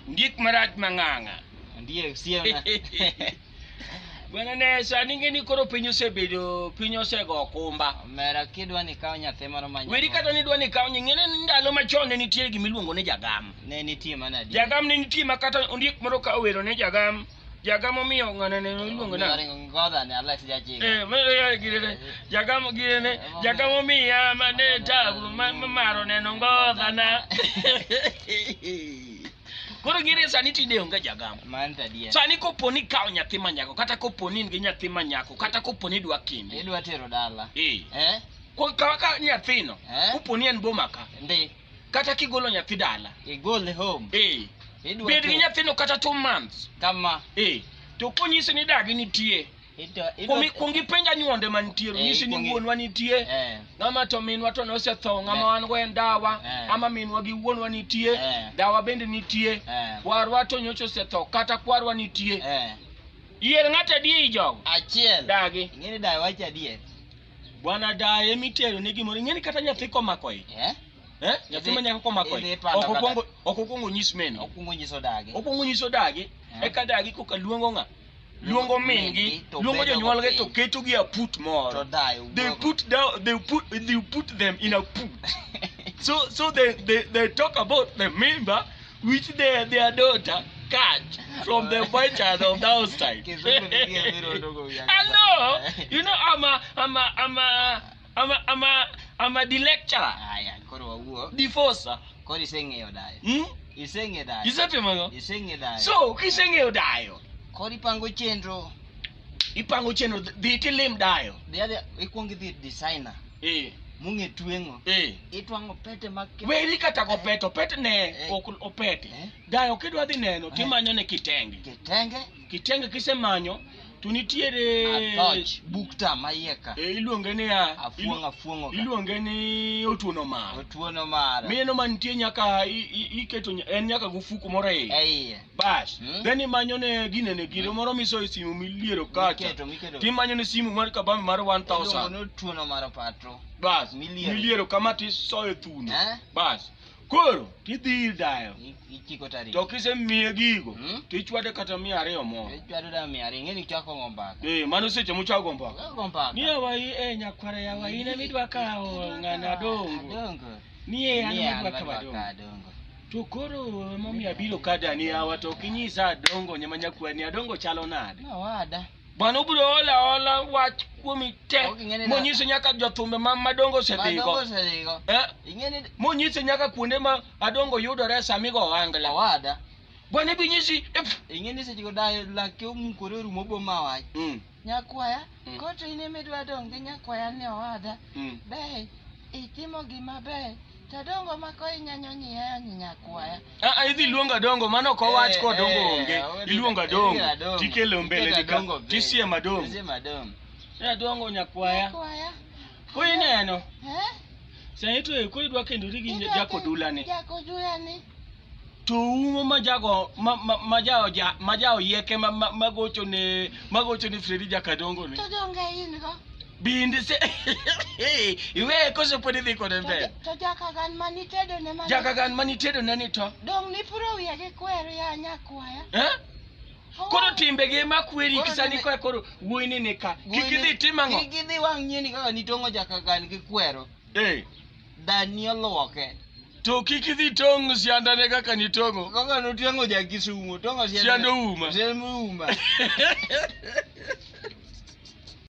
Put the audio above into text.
Ndik marach mang'ang'a. Ndiye siona. Bwana ne sani ngeni koro piny osebedo piny osego okumba. Mera kidwa ni kawo nyathi moro manyako. Weri kata ni dwa ni kawo nying'ene ndalo machon ne nitie gimiluongo ni jagam. Ne nitie mana di. Jagam ne nitie makata ondiek moro ka owero ne jagam. Jagam omiyo ng'ane ne iluongo na. Ngoda ne Alex jaji. Mere girene. Jagam girene. Jagam omiya mane tabu maro ne ngodha na. Koro gire sani tide onge jagam. Manta dia. Sani koponi kawo nyathi manyako kata koponi ngi nyathi manyako kata koponi dwa kinde. Idwa tero dala. Ko ka nyathino koponi en boma ka. Ndi. Kata kigolo nyathi dala. Igole home. Bed gi nyathino kata 2 months. Kama. To konyisi ni dagi nitie. Kungi penja nyuonde mantiere nyisi ni wuonwa nitie. Ng'ama to minwa to nosetho, ng'ama wan go en dawa, ama minwa gi wuonwa nitie, dawa bende nitie, kwarwa to nyocha osetho kata kwarwa nitie. Yier ng'ata die jogo. Achiel. Dagi. Ng'eni Deye wacha die. Bwana Deye mitero ne gimoro. Ng'eni kata nyathi komako ich. Nyathi manyako komako ich. Okokongo nyis meno. Okongo nyiso Dage. Okongo nyiso Dage. Eka Dage koka luongo ng'a. Luongo mingi, luongo jonyuol ge to keto gi aput moro. They put them in a put. so they talk about the member which their daughter catch from the butcher of the outside. I know. You know I'm a the lecturer. The forcer. Kori seng'eyo Deye. Iseng'eyo Deye. Isetimogo? Iseng'eyo Deye. So kiseng'eyo Deye. Kori pango chenro. Ipango chenro dhi tilim Deye. Deye ikuongo dhi designer. Mung'e twengo. Itwango pete mag weri kata go pete ne opete. Deye kidwa dhi neno timanyo ne kitenge. Kitenge kisemanyo to nitiere atoch bukta mayeka. Iluonge ni afuongo. Iluonge ni otuono mara. Mino mantie nyaka iketo en nyaka gufuku moro bas. Then imanyo ne gine ne giro moro miso e simu miliero kacha. Timanyo ne simu mar kabambe mar 1000. No tuono mara patro. Bas miliero kama tisoe thuno. Bas. Koro tidhi Deye. Ichiko tarik. To kise miye gigo tichwade kata 200 mo. Ichwado da 200 ngeni chako ngombaka. Mano seche muchago ngombaka. Ngombaka. Ni awai nyakwara yawa ine midwa kawo ng'ana dongo. Ni an midwa kawo dongo. To koro momi abiro kada ni awa to kinyisa dongo nyama nyakwani adongo chalo nade. No wada. Bano bro ola wach kuomi te. Monyiso nyaka jothumbe madongo sedhigo. Ing'eni monyiso nyaka kuonde ma adongo yudore samigo angla. Wada. Bwana binyisi ing'eni seche go Deye lake omukore rumo boma wach. Nyakwaya koto ine medwa dong gi nyakwaya ne owada. Be itimo gima ber. Tadongo mako inyanyo nyakwaya. Idhi luonga dongo mano ko wach ko dongo onge. Iluonga dongo. Tikelo mbele dongo. Tisiema dongo. Dongo nyakwaya. Ko ineno. Sani to ko idwa kendori gi jako dulani. Jako dulani. To umo majao yeke magocho ne Fredi Jakadongo ne. To donga in go. Bindi se iwe koso podi dhi kode mbele. To jakagan manitedo ne mani. Jakagan manitedo ne ni to. Dong ni puro wiye gi kwero ya nyakwaya. Koro timbe ge makweri kisani kwa koro wuoine ne ka. Kikidhi timango. Kikidhi wang' nyieni kaka nitongo jakagan gi kwero. Dani oluoke. To kikidhi tong' siandane kaka nitongo. Kaka notengo jakisumo, tongo siando uma. Siando uma.